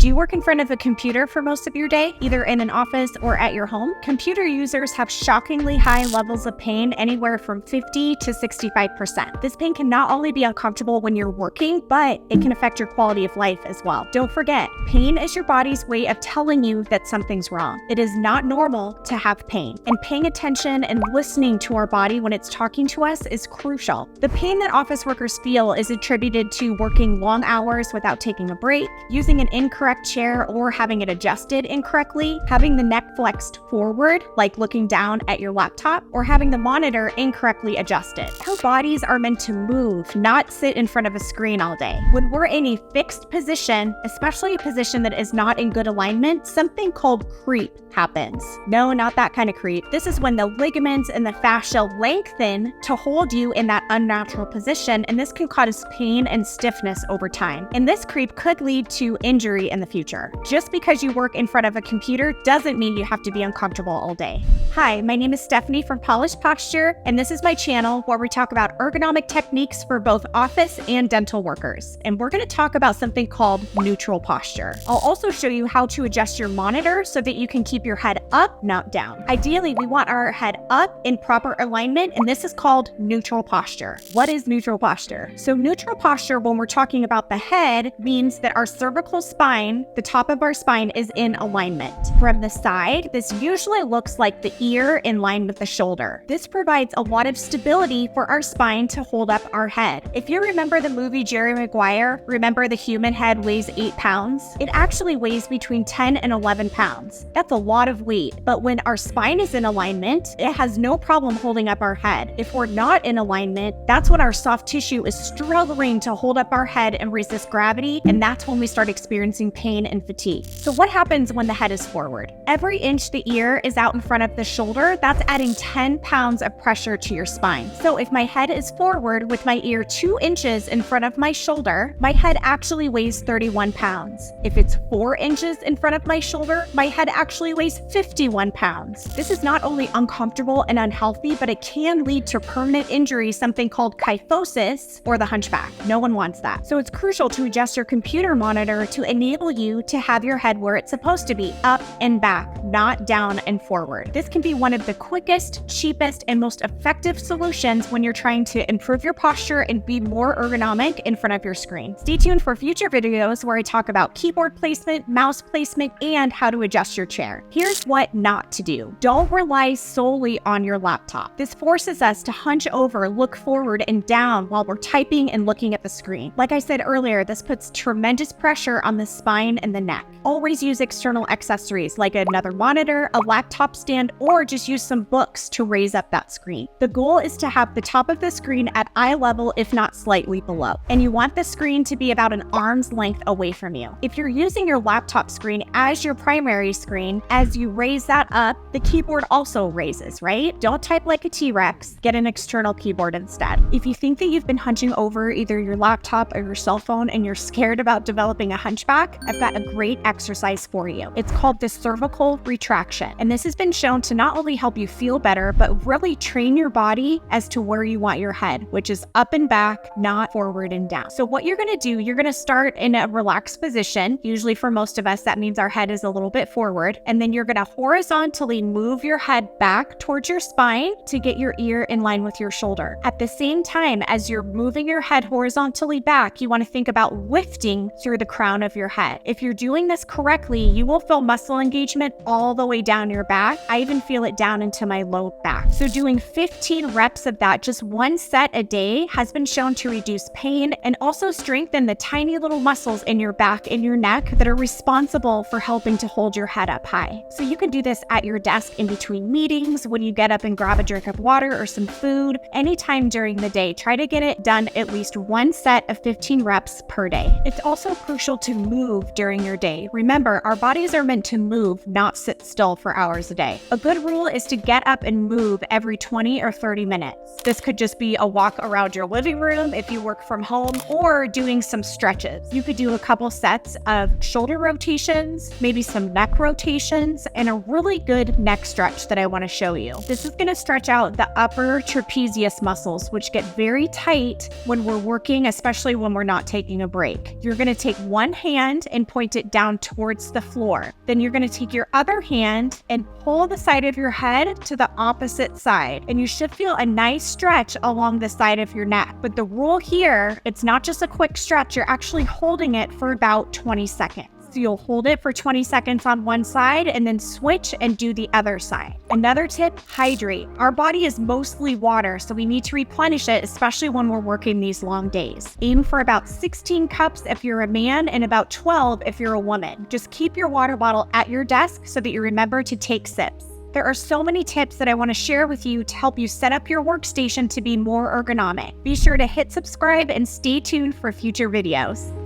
Do you work in front of a computer for most of your day, either in an office or at your home? Computer users have shockingly high levels of pain, anywhere from 50 to 65%. This pain can not only be uncomfortable when you're working, but it can affect your quality of life as well. Don't forget, pain is your body's way of telling you that something's wrong. It is not normal to have pain, and paying attention and listening to our body when it's talking to us is crucial. The pain that office workers feel is attributed to working long hours without taking a break, using an incorrect chair or having it adjusted incorrectly, having the neck flexed forward, like looking down at your laptop, or having the monitor incorrectly adjusted. Our bodies are meant to move, not sit in front of a screen all day. When we're in a fixed position, especially a position that is not in good alignment, something called creep happens. No, not that kind of creep. This is when the ligaments and the fascia lengthen to hold you in that unnatural position, and this can cause pain and stiffness over time. And this creep could lead to injury in the future. Just because you work in front of a computer doesn't mean you have to be uncomfortable all day. Hi, my name is Stephanie from Polished Posture, and this is my channel where we talk about ergonomic techniques for both office and dental workers. And we're going to talk about something called neutral posture. I'll also show you how to adjust your monitor so that you can keep your head up, not down. Ideally, we want our head up in proper alignment, and this is called neutral posture. What is neutral posture? So neutral posture, when we're talking about the head, means that our cervical spine, the top of our spine, is in alignment. From the side, this usually looks like the ear in line with the shoulder. This provides a lot of stability for our spine to hold up our head. If you remember the movie Jerry Maguire, remember the human head weighs 8 pounds? It actually weighs between 10 and 11 pounds. That's a lot of weight, but when our spine is in alignment, it has no problem holding up our head. If we're not in alignment, that's when our soft tissue is struggling to hold up our head and resist gravity, and that's when we start experiencing pain and fatigue. So what happens when the head is forward? Every inch the ear is out in front of the shoulder, that's adding 10 pounds of pressure to your spine. So if my head is forward with my ear 2 inches in front of my shoulder, my head actually weighs 31 pounds. If it's 4 inches in front of my shoulder, my head actually weighs 51 pounds. This is not only uncomfortable and unhealthy, but it can lead to permanent injury, something called kyphosis, or the hunchback. No one wants that. So it's crucial to adjust your computer monitor to enable you to have your head where it's supposed to be, up and back, not down and forward. This can be one of the quickest, cheapest, and most effective solutions when you're trying to improve your posture and be more ergonomic in front of your screen. Stay tuned for future videos where I talk about keyboard placement, mouse placement, and how to adjust your chair. Here's what not to do. Don't rely solely on your laptop. This forces us to hunch over, look forward and down while we're typing and looking at the screen. Like I said earlier, this puts tremendous pressure on the spine and the neck. Always use external accessories like another monitor, a laptop stand, or just use some books to raise up that screen. The goal is to have the top of the screen at eye level, if not slightly below. And you want the screen to be about an arm's length away from you. If you're using your laptop screen as your primary screen, as you raise that up, the keyboard also raises, right? Don't type like a T-Rex. Get an external keyboard instead. If you think that you've been hunching over either your laptop or your cell phone and you're scared about developing a hunchback, I've got a great exercise for you. It's called the cervical retraction. And this has been shown to not only help you feel better, but really train your body as to where you want your head, which is up and back, not forward and down. So what you're going to do, you're going to start in a relaxed position. Usually for most of us, that means our head is a little bit forward. And then you're going to horizontally move your head back towards your spine to get your ear in line with your shoulder. At the same time, as you're moving your head horizontally back, you want to think about lifting through the crown of your head. If you're doing this correctly, you will feel muscle engagement all the way down your back. I even feel it down into my low back. So doing 15 reps of that, just one set a day, has been shown to reduce pain and also strengthen the tiny little muscles in your back and your neck that are responsible for helping to hold your head up high. So you can do this at your desk in between meetings, when you get up and grab a drink of water or some food, anytime during the day. Try to get it done at least one set of 15 reps per day. It's also crucial to move during your day. Remember, our bodies are meant to move, not sit still for hours a day. A good rule is to get up and move every 20 or 30 minutes. This could just be a walk around your living room if you work from home, or doing some stretches. You could do a couple sets of shoulder rotations, maybe some neck rotations, and a really good neck stretch that I want to show you. This is going to stretch out the upper trapezius muscles, which get very tight when we're working, especially when we're not taking a break. You're going to take one hand and point it down towards the floor. Then you're going to take your other hand and pull the side of your head to the opposite side. And you should feel a nice stretch along the side of your neck. But the rule here, it's not just a quick stretch, you're actually holding it for about 20 seconds. So you'll hold it for 20 seconds on one side and then switch and do the other side. Another tip, hydrate. Our body is mostly water, so we need to replenish it, especially when we're working these long days. Aim for about 16 cups if you're a man and about 12 if you're a woman. Just keep your water bottle at your desk so that you remember to take sips. There are so many tips that I want to share with you to help you set up your workstation to be more ergonomic. Be sure to hit subscribe and stay tuned for future videos.